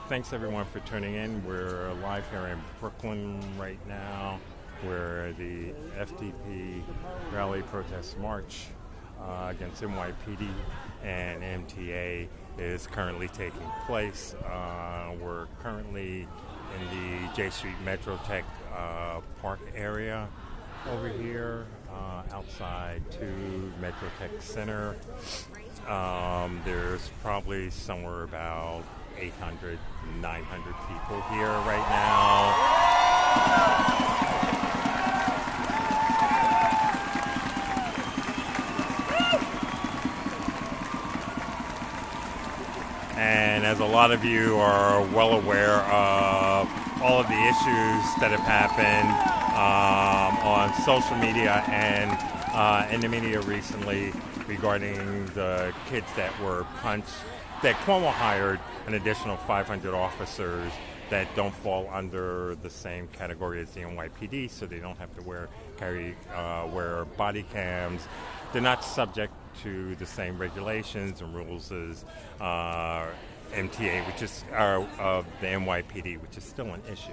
Thanks everyone for tuning in. We're live here in Brooklyn right now, where the FTP rally protest march against NYPD and MTA is currently taking place. We're currently in the J Street Metrotech Park area over here, outside to Metrotech Center. There's probably somewhere about 800, 900 people here right now. And as a lot of you are well aware of all of the issues that have happened on social media and in the media recently regarding the kids that were punched, that Cuomo hired an additional 500 officers that don't fall under the same category as the NYPD, so they don't have to wear body cams. They're not subject to the same regulations and rules as MTA, which is of the NYPD, which is still an issue.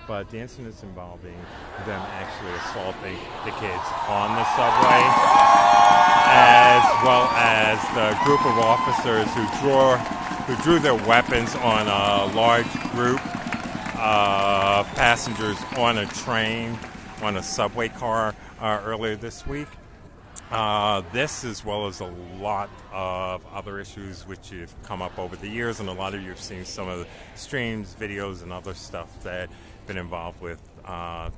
But the incidents involving them actually assaulting the kids on the subway, as well as the group of officers who drew their weapons on a large group of passengers on a train, on a subway car earlier this week. This, as well as a lot of other issues which have come up over the years, and a lot of you have seen some of the streams, videos, and other stuff that been involved with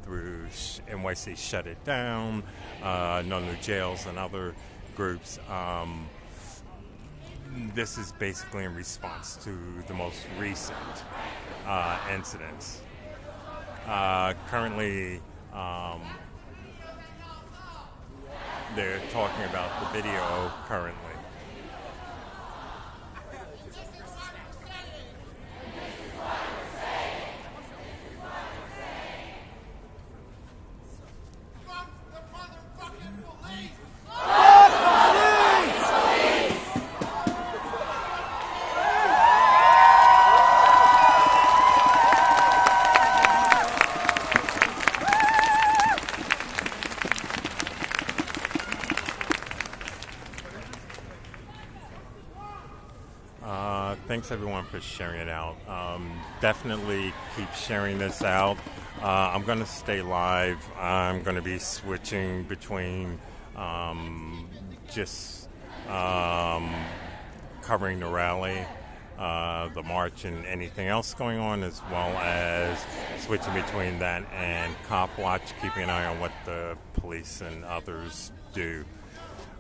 through NYC Shut It Down, No New Jails, and other groups. This is basically in response to the most recent incidents. Currently, they're talking about the video currently. thanks everyone for sharing it out. Definitely keep sharing this out. I'm going to stay live. I'm going to be switching between just covering the rally, the march, and anything else going on, as well as switching between that and Cop Watch, keeping an eye on what the police and others do.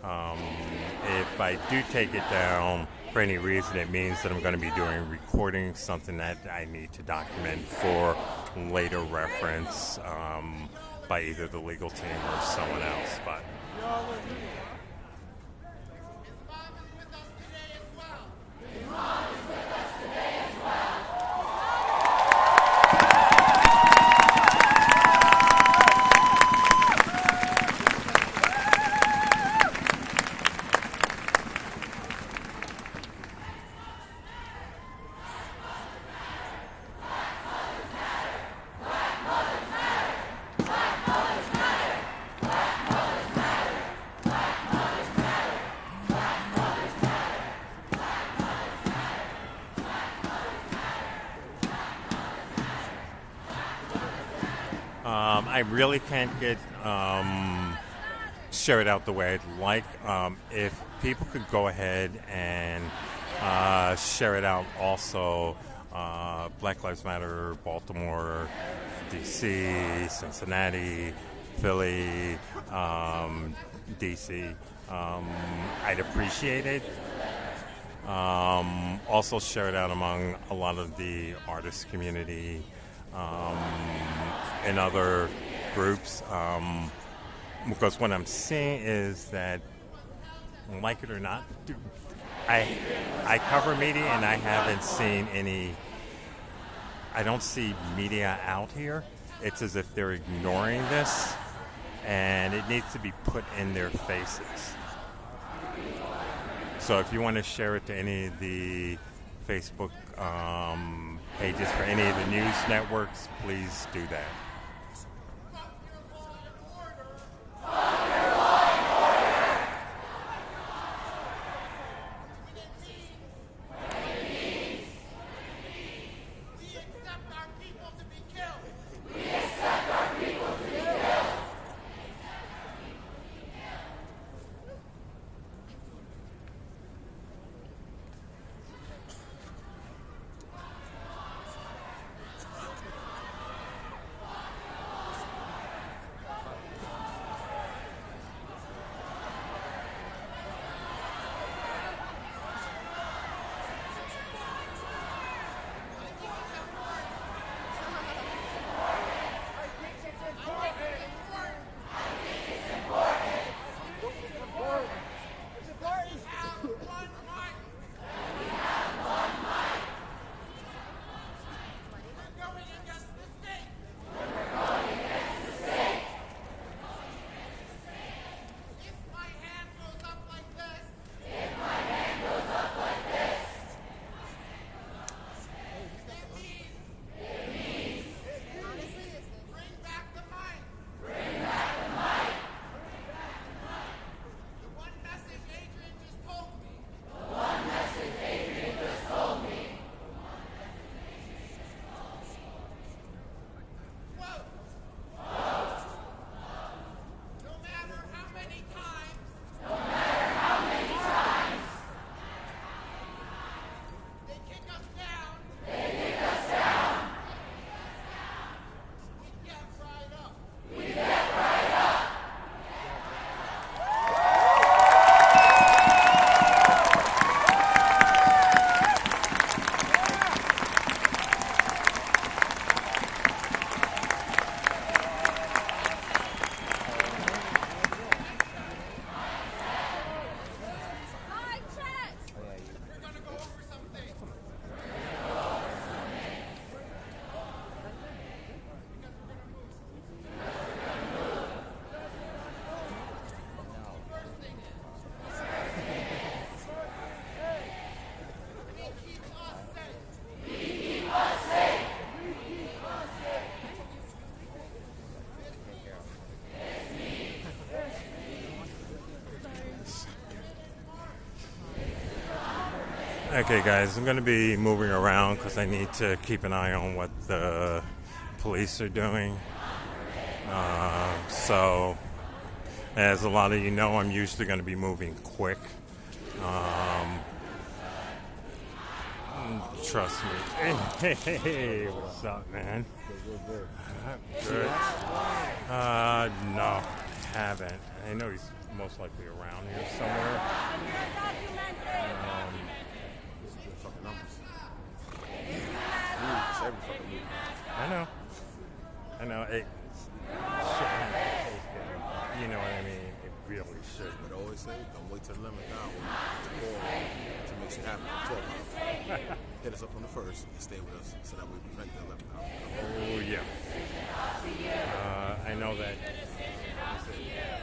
If I do take it down for any reason, it means that I'm going to be doing recording, something that I need to document for later reference by either the legal team or someone else. But I really can't get share it out the way I'd like. If people could go ahead and share it out also, Black Lives Matter, Baltimore, D.C., Cincinnati, Philly, D.C., I'd appreciate it. Also share it out among a lot of the artist community and other groups, because what I'm seeing is that, like it or not, I cover media and I haven't seen any. I don't see media out here. It's as if they're ignoring this, and it needs to be put in their faces. So if you want to share it to any of the Facebook pages for any of the news networks, please do that. Okay, guys, I'm going to be moving around because I need to keep an eye on what the police are doing. So, as a lot of you know, I'm usually going to be moving quick. Trust me. Hey, what's up, man? Good. No, I haven't. I know he's most likely around here somewhere. I know. It shouldn't have to take them. You know what I mean? It really should. But I always say, don't wait till the 11th hour to call to make shit happen for 12 hours. Hit us up on the first and stay with us so that we prevent the 11th hour. Oh, yeah. I know that.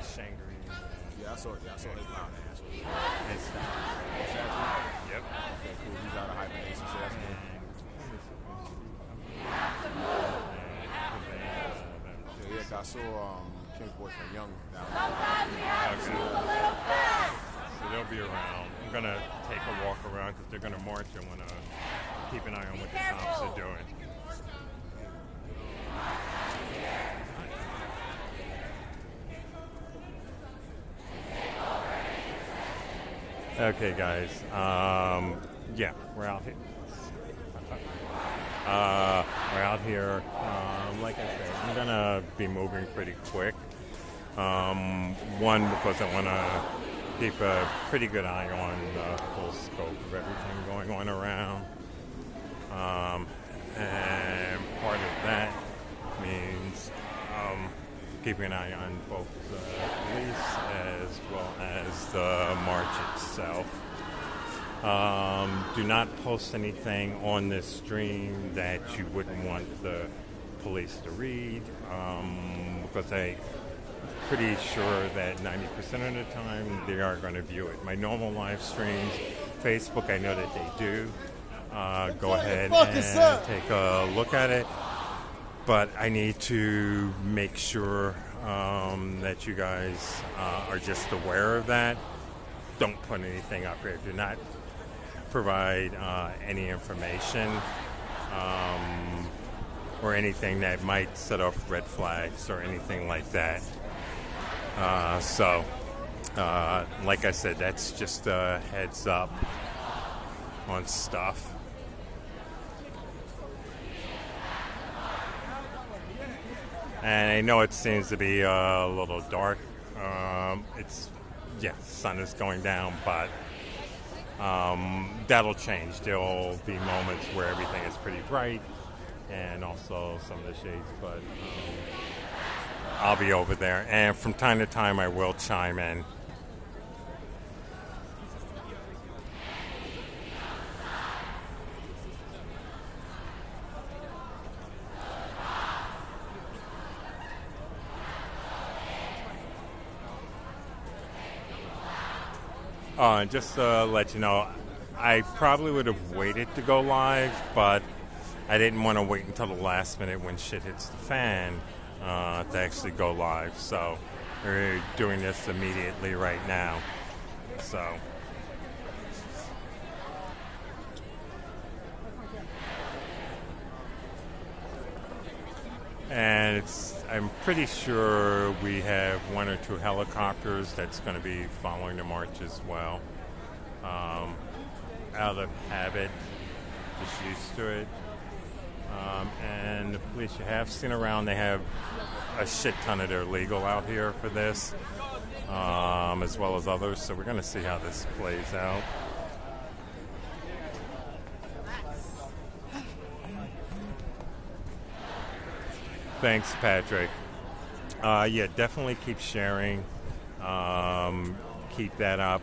Shangri. Yeah, I saw his loud ass. Yep. Okay, cool. He's out of hibernation, so that's good. Yeah, I saw Kim's boyfriend Young down there. Okay. So they'll be around. I'm going to take a walk around because they're going to march. I want to keep an eye on what the cops are doing. Okay, guys. Yeah, we're out here. We're out here. Like I said, I'm gonna be moving pretty quick. One, because I want to keep a pretty good eye on the full scope of everything going on around. And part of that means keeping an eye on both the police as well as the march itself. Do not post anything on this stream that you wouldn't want the police to read, because I'm pretty sure that 90% of the time they are going to view it. My normal live streams, Facebook, I know that they do. Go ahead and take a look at it. But I need to make sure that you guys are just aware of that. Don't put anything up here. Do not provide any information or anything that might set off red flags or anything like that. Like I said, that's just a heads up on stuff. And I know it seems to be a little dark. Sun is going down, but that'll change. There'll be moments where everything is pretty bright, and also some of the shades, but I'll be over there. And from time to time, I will chime in. Just to let you know, I probably would have waited to go live, but I didn't want to wait until the last minute when shit hits the fan to actually go live. So we're doing this immediately right now. So. And I'm pretty sure we have one or two helicopters that's going to be following the march as well. Out of habit, just used to it. And the police you have seen around, they have a shit ton of their legal out here for this, as well as others. So we're going to see how this plays out. Thanks, Patrick. Yeah, definitely keep sharing. Keep that up.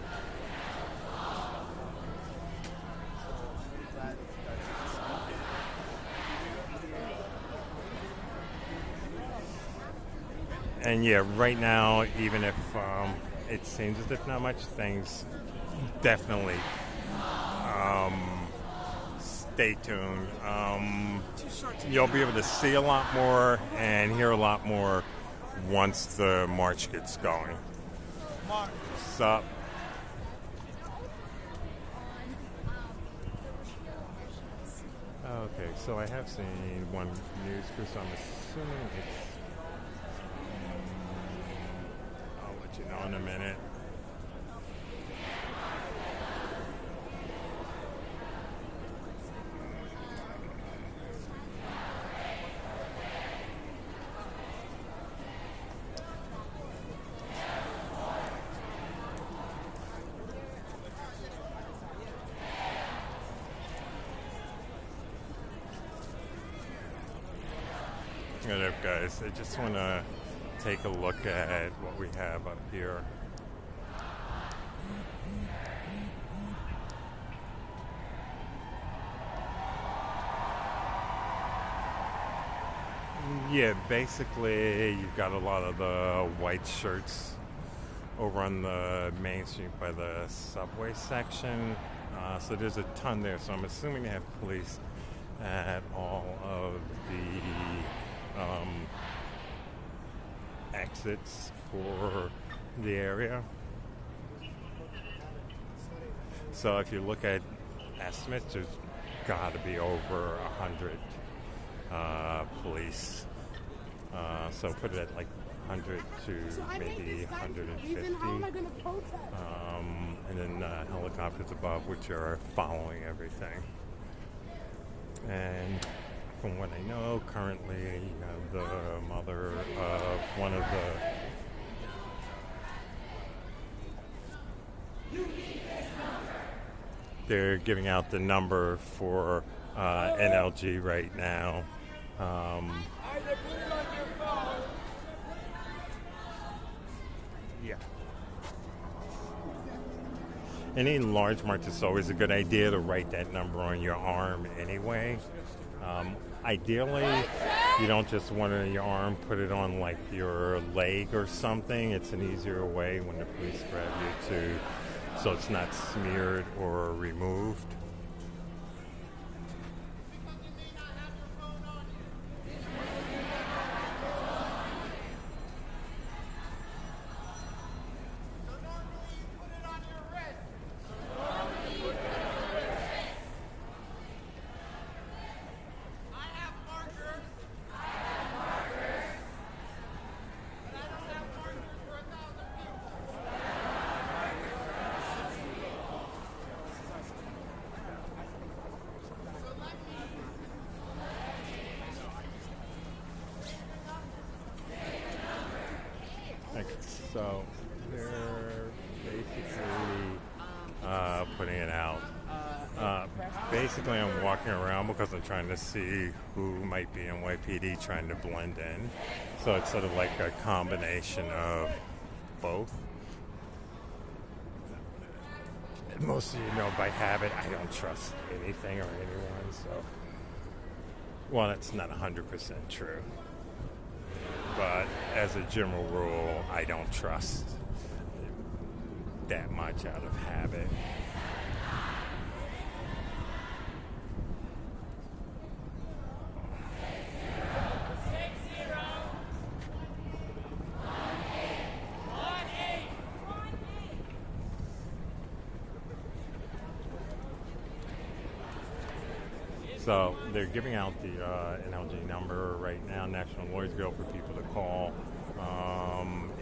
And yeah, right now, even if it seems as if not much, things definitely stay tuned. You'll be able to see a lot more and hear a lot more once the march gets going. What's up? Okay, so I have seen one news crew, so I'm assuming it's. I'll let you know in a minute. What up, guys? I just want to take a look at what we have up here. Yeah, basically, you've got a lot of the white shirts over on the Main Street by the subway section. So there's a ton there. So I'm assuming they have police at all of the exits for the area. So if you look at estimates, there's got to be over 100 police. So put it at like 100 to maybe 150. And then helicopters above, which are following everything. And from what I know, currently the mother of one of they're giving out the number for NLG right now. Yeah. Any large march, it's always a good idea to write that number on your arm anyway. Ideally, you don't just want it on your arm, put it on like your leg or something. It's an easier way when the police grab you so it's not smeared or removed. So they're basically putting it out. Basically, I'm walking around because I'm trying to see who might be NYPD trying to blend in. So it's sort of like a combination of both. Most of you know by habit, I don't trust anything or anyone. So, well, that's not 100% true. But as a general rule, I don't trust that much out of habit. So they're giving out the NLG number right now, National Lloyd's Bill, for people to call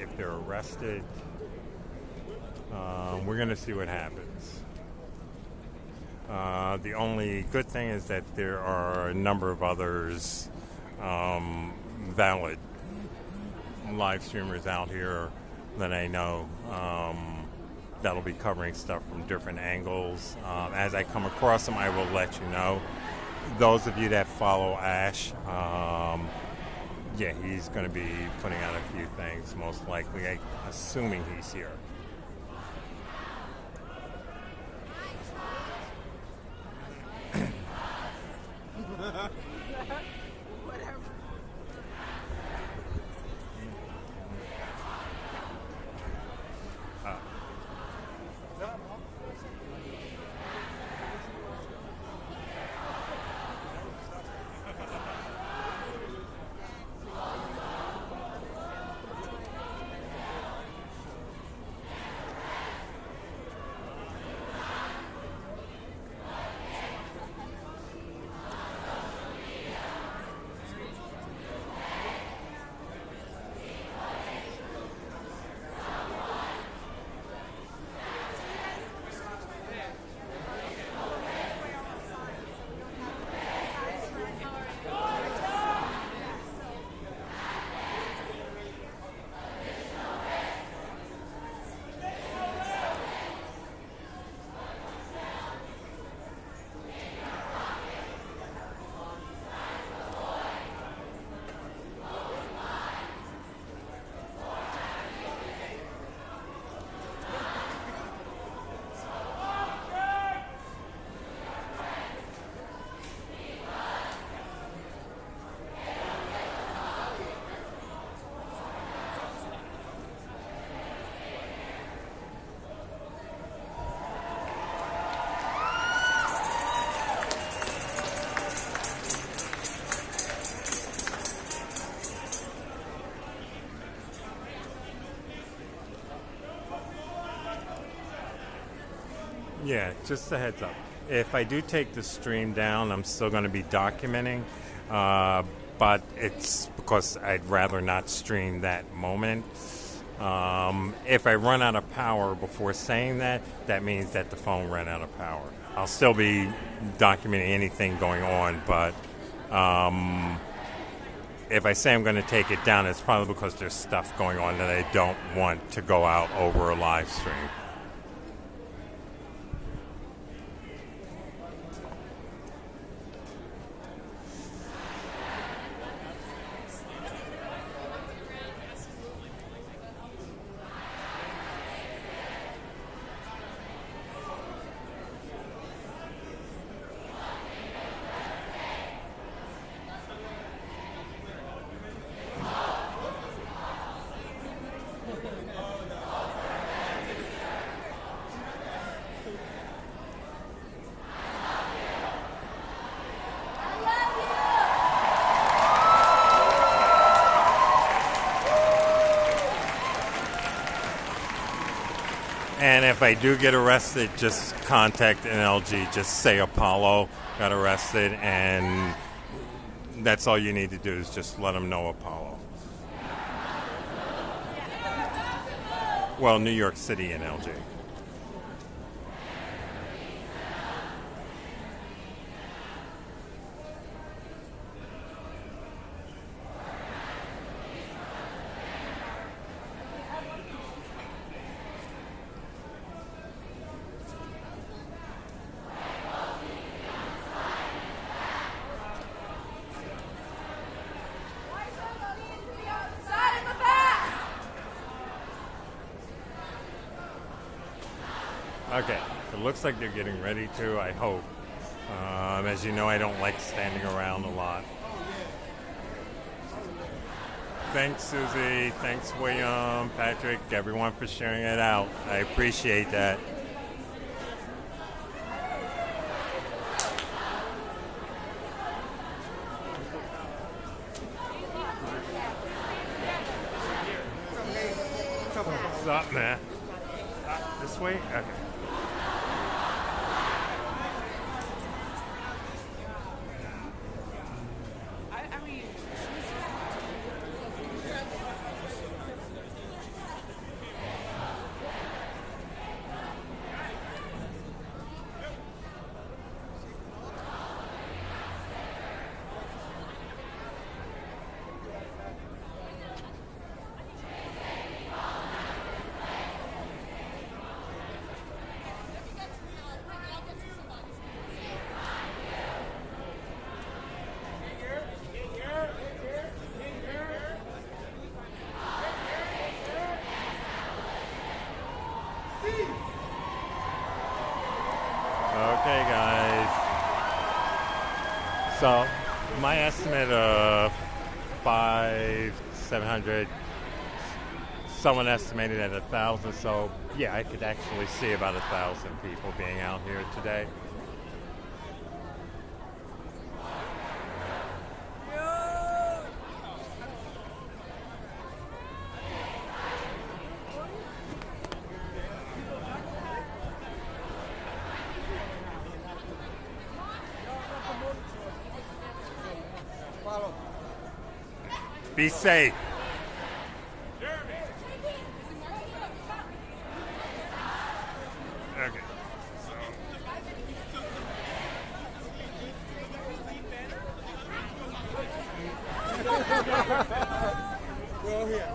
if they're arrested. We're going to see what happens. The only good thing is that there are a number of others valid live streamers out here that I know that'll be covering stuff from different angles. As I come across them, I will let you know. Those of you that follow Ash, yeah, he's going to be putting out a few things, most likely, assuming he's here. Yeah, just a heads up. If I do take the stream down, I'm still going to be documenting, but it's because I'd rather not stream that moment. If I run out of power before saying that, that means that the phone ran out of power. I'll still be documenting anything going on, but if I say I'm going to take it down, it's probably because there's stuff going on that I don't want to go out over a live stream. And if I do get arrested, just contact NLG. Just say Apollo got arrested, and that's all you need to do is just let them know Apollo. Well, New York City NLG. Okay, it looks like they're getting ready to, I hope. As you know, I don't like standing around a lot. Thanks, Susie. Thanks, William, Patrick, everyone for sharing it out. I appreciate that. What's up, man? This way? Okay. Okay, guys. So, my estimate of 700. Someone estimated at 1,000. So, yeah, I could actually see about 1,000 people being out here today. Be safe. Okay. Go here.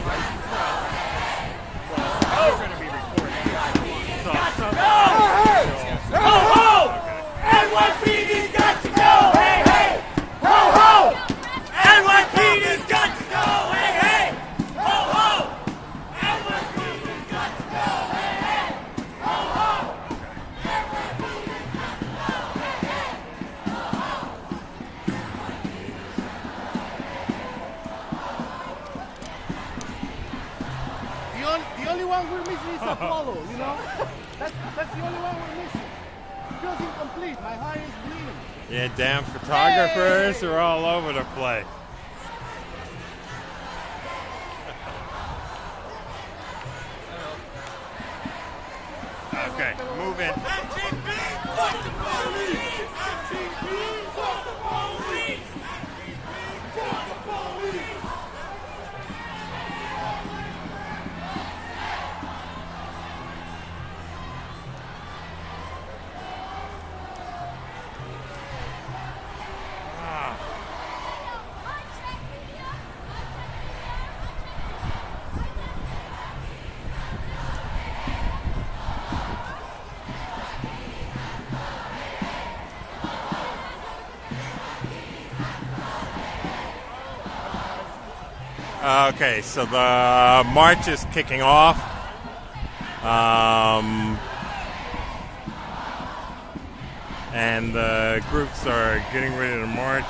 Well, you're going to be recording. So, Ho ho! NYPD's got to go! Hey hey! Ho ho! NYPD's got to go! Hey hey! Ho ho! NYPD's got to go! Hey hey! Ho ho! NYPD's got to go! Hey hey! Ho ho! The only one we're missing is Apollo, you know? That's the only one we're missing. Feels incomplete. My heart is bleeding. yeah, damn photographers are all over the place. Okay, move in. FTP! Fuck the police! FTP! Fuck the police! Fuck the police! Okay, so the march is kicking off. And the groups are getting ready to march.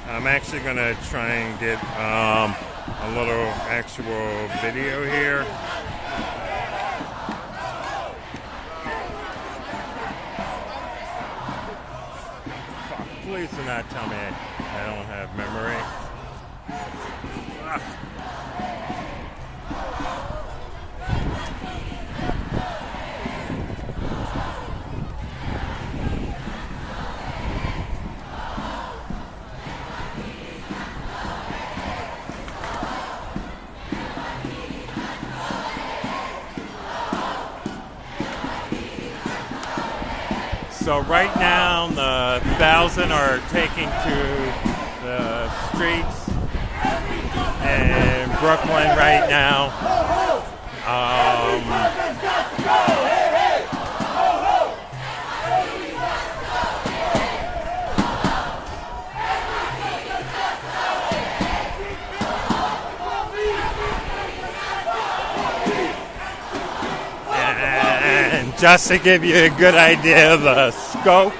I'm actually going to try and get a little actual video here. Fuck, please do not tell me I don't have memory. Fuck. So right now, the 1,000 are taking to the streets in Brooklyn right now. And just to give you a good idea of the scope,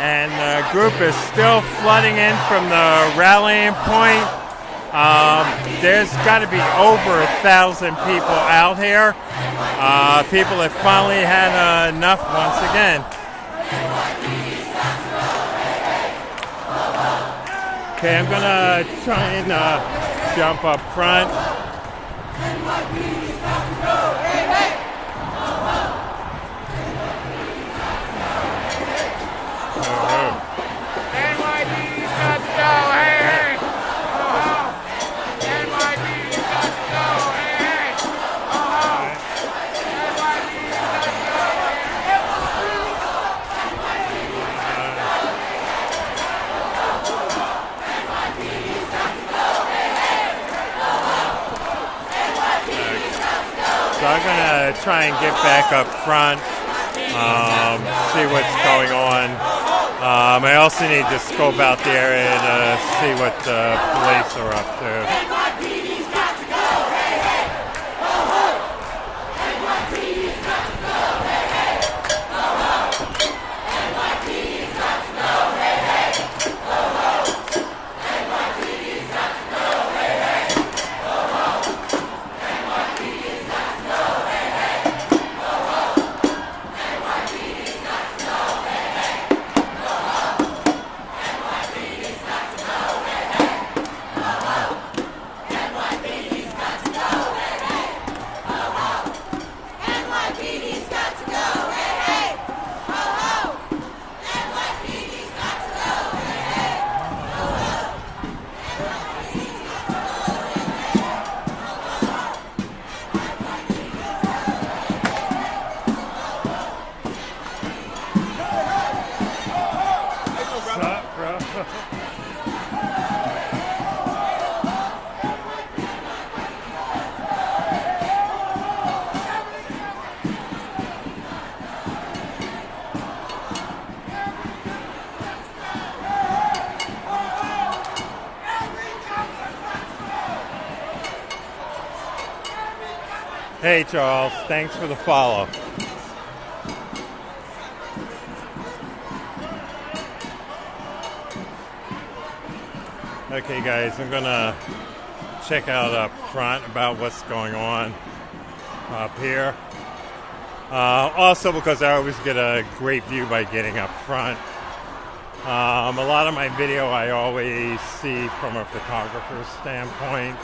and the group is still flooding in from the rallying point. There's got to be over 1,000 people out here. People have finally had enough once again. Okay, I'm gonna try and jump up front. NYPD's got to go, hey, hey! NYPD's got to go, hey, hey! NYPD's got to go, So I'm gonna try and get back up front, see what's going on. I also need to scope out the area to see what the police are up to. NYPD's got to go, hey, hey! NYPD's got to go, hey, hey! NYPD's got to go, hey, hey! NYPD's got to go, hey, hey! Hey, Charles. Thanks for the follow. Okay, guys, I'm going to check out up front about what's going on up here. Also, because I always get a great view by getting up front. A lot of my video I always see from a photographer's standpoint.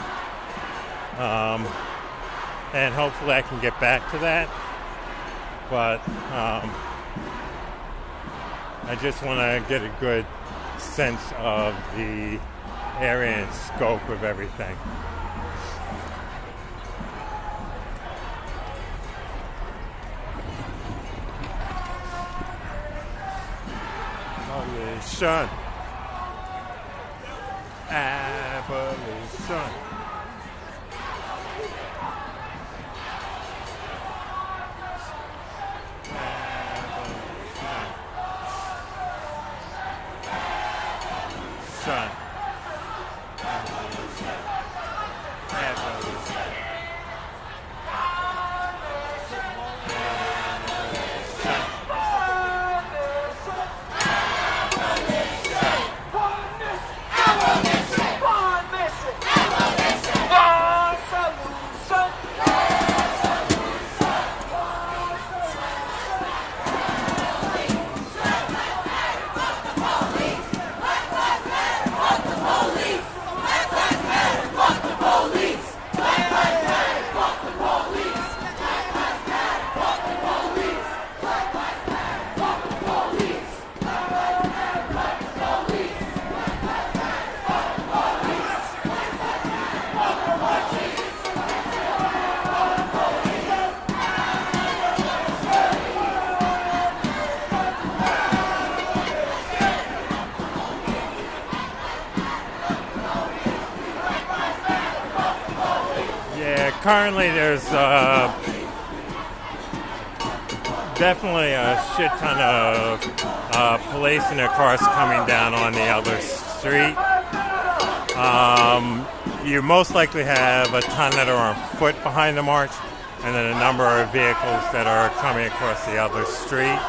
And hopefully I can get back to that. But I just want to get a good sense of the area and scope of everything. Abolition. Abolition. Son. Currently, there's definitely a shit ton of police and their cars coming down on the other street. You most likely have a ton that are on foot behind the march, and then a number of vehicles that are coming across the other street.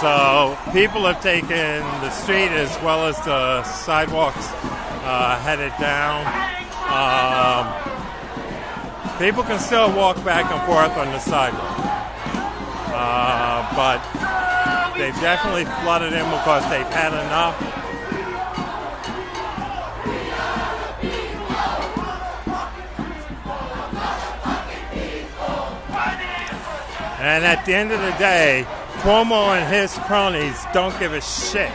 So people have taken the street as well as the sidewalks headed down. People can still walk back and forth on the sidewalk, but they've definitely flooded in because they've had enough. And at the end of the day, Cuomo and his cronies don't give a shit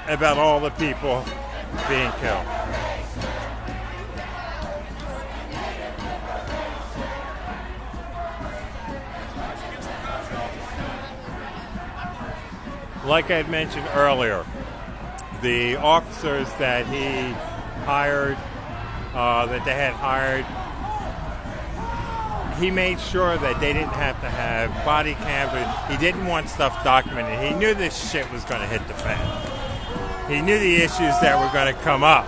about all the people being killed. Like I had mentioned earlier, the officers that he hired, that they had hired, he made sure that they didn't have to have body cams. He didn't want stuff documented. He knew this shit was going to hit the fan. He knew the issues that were going to come up.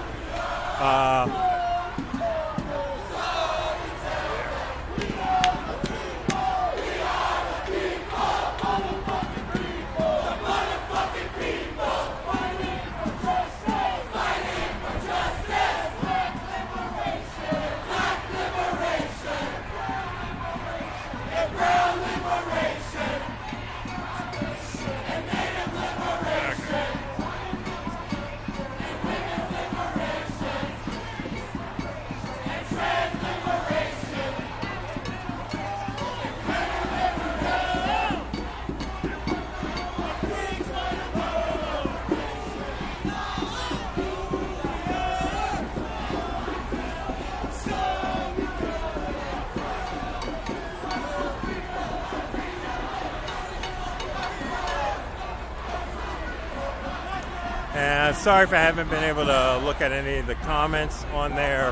Sorry if I haven't been able to look at any of the comments on there.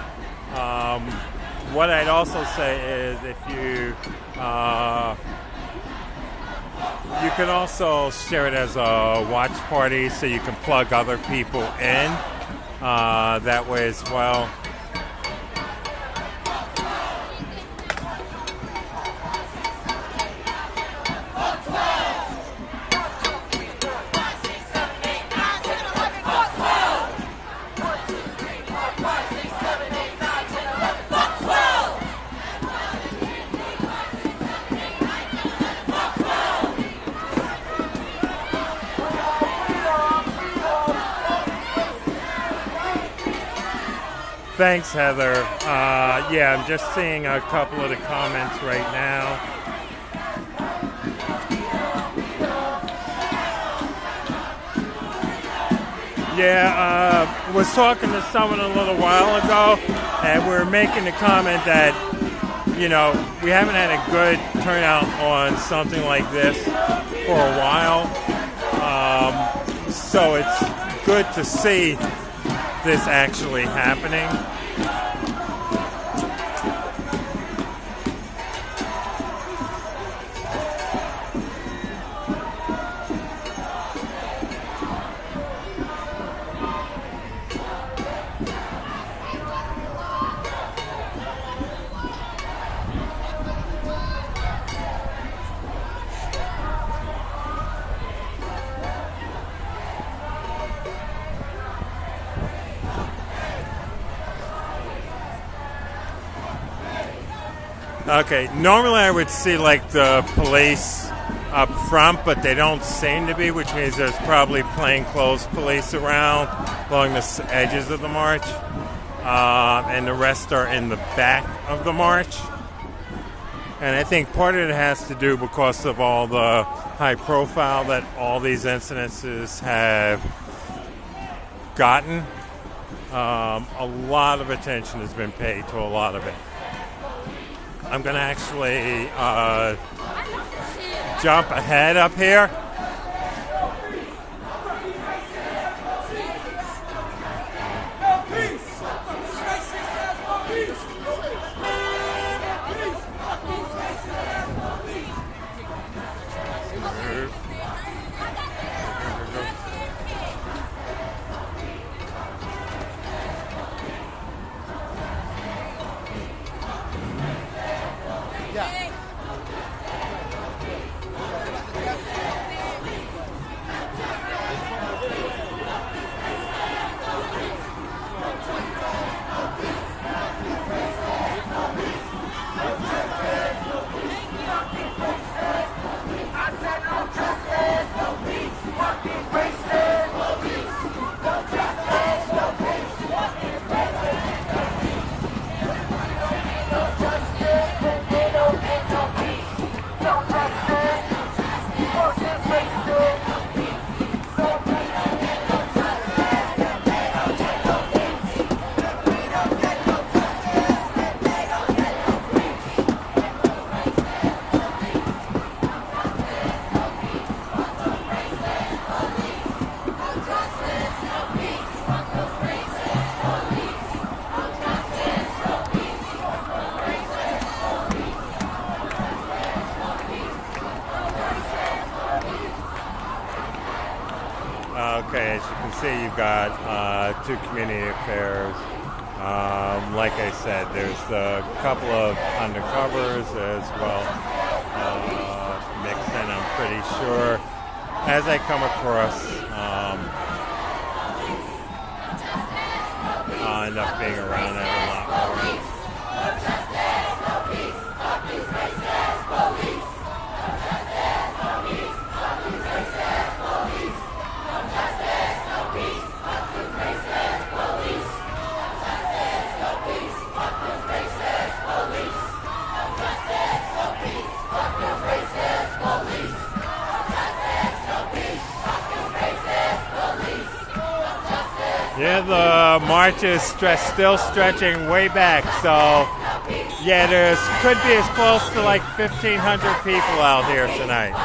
What I'd also say is if you can also share it as a watch party so you can plug other people in that way as well. Thanks, Heather. Yeah, I'm just seeing a couple of the comments right now. Yeah, was talking to someone a little while ago, and we were making the comment that, you know, we haven't had a good turnout on something like this for a while. So it's good to see this actually happening. Okay, normally I would see like the police up front, but they don't seem to be, which means there's probably plainclothes police around along the edges of the march, and the rest are in the back of the march. And I think part of it has to do because of all the high profile that all these incidences have gotten. A lot of attention has been paid to a lot of it. I'm going to actually jump ahead up here. see, you've got two community affairs. Like I said, there's a couple of undercovers as well mixed in, I'm pretty sure. As I come across, I'll end up being around it a lot more. Yeah, the march is still stretching way back, so yeah, there's could be as close to like 1,500 people out here tonight.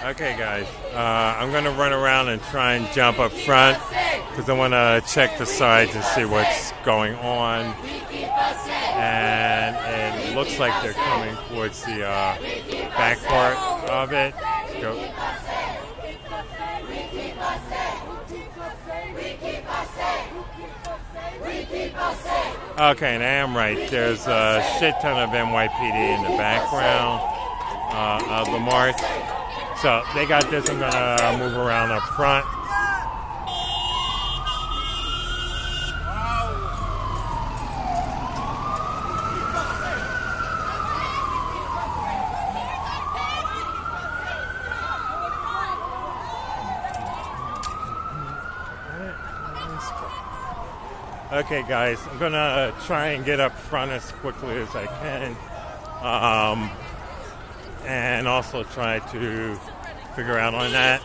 Okay, guys, I'm going to run around and try and jump up front because I want to check the sides and see what's going on. And it looks like they're coming towards the back part of it. Go. Okay, and I am right. There's a shit ton of NYPD in the background of the march. So they got this. I'm going to move around up front. Okay, guys, I'm going to try and get up front as quickly as I can. And also try to figure out on that.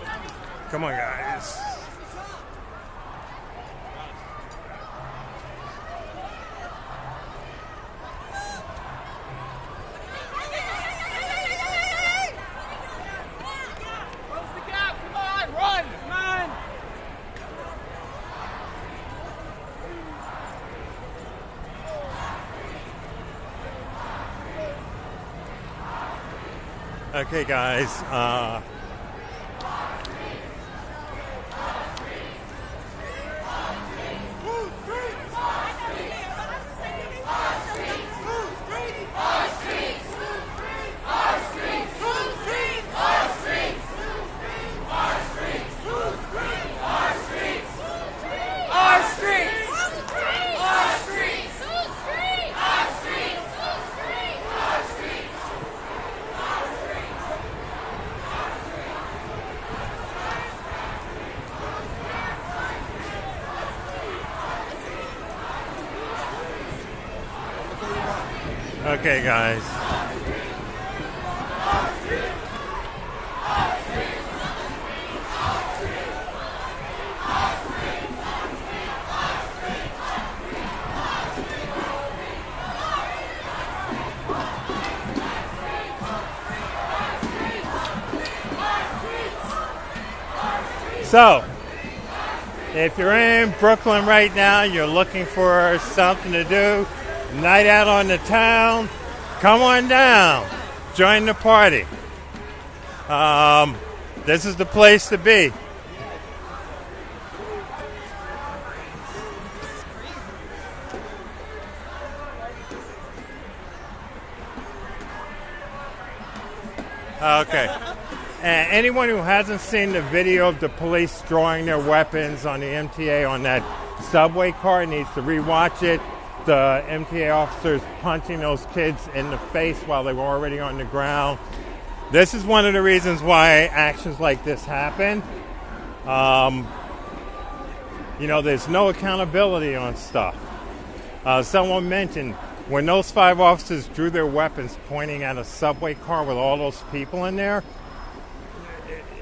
Come on, guys. Close the gap, come on, run, come on. Okay, guys. Okay, guys. So, if you're in Brooklyn right now, you're looking for something to do, night out on the town, come on down, join the party. This is the place to be. Okay. And anyone who hasn't seen the video of the police drawing their weapons on the MTA on that subway car needs to rewatch it. The MTA officers punching those kids in the face while they were already on the ground. This is one of the reasons why actions like this happen. There's no accountability on stuff. Someone mentioned when those 5 officers drew their weapons pointing at a subway car with all those people in there,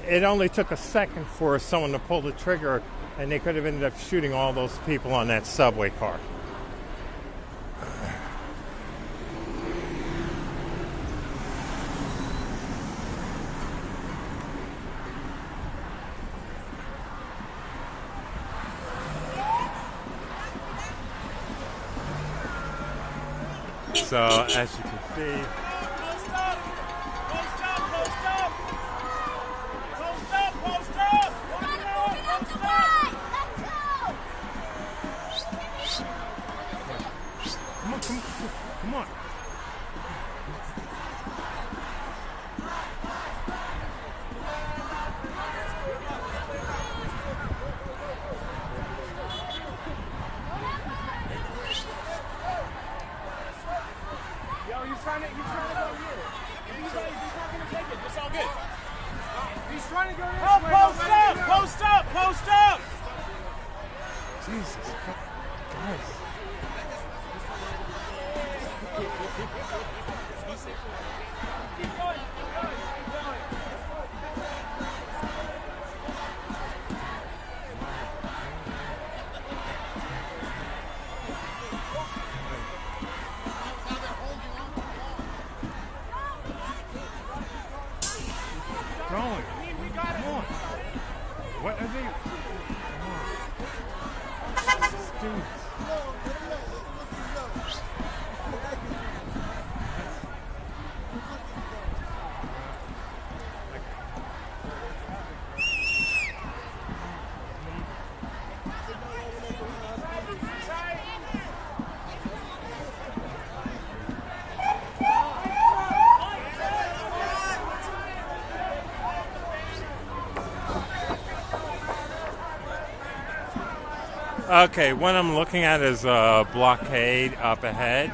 it only took a second for someone to pull the trigger, and they could have ended up shooting all those people on that subway car. So, as you can see, Post up! Post up! Post up! Post up! Post up! Post up! come on. He's trying to go here. He's not going to take it. It's all good. He's trying to go this way. Post up! Post up! Post up! Jesus, guys. Keep going. Going. Come on. What are they? Come on. Students. Okay, what I'm looking at is a blockade up ahead.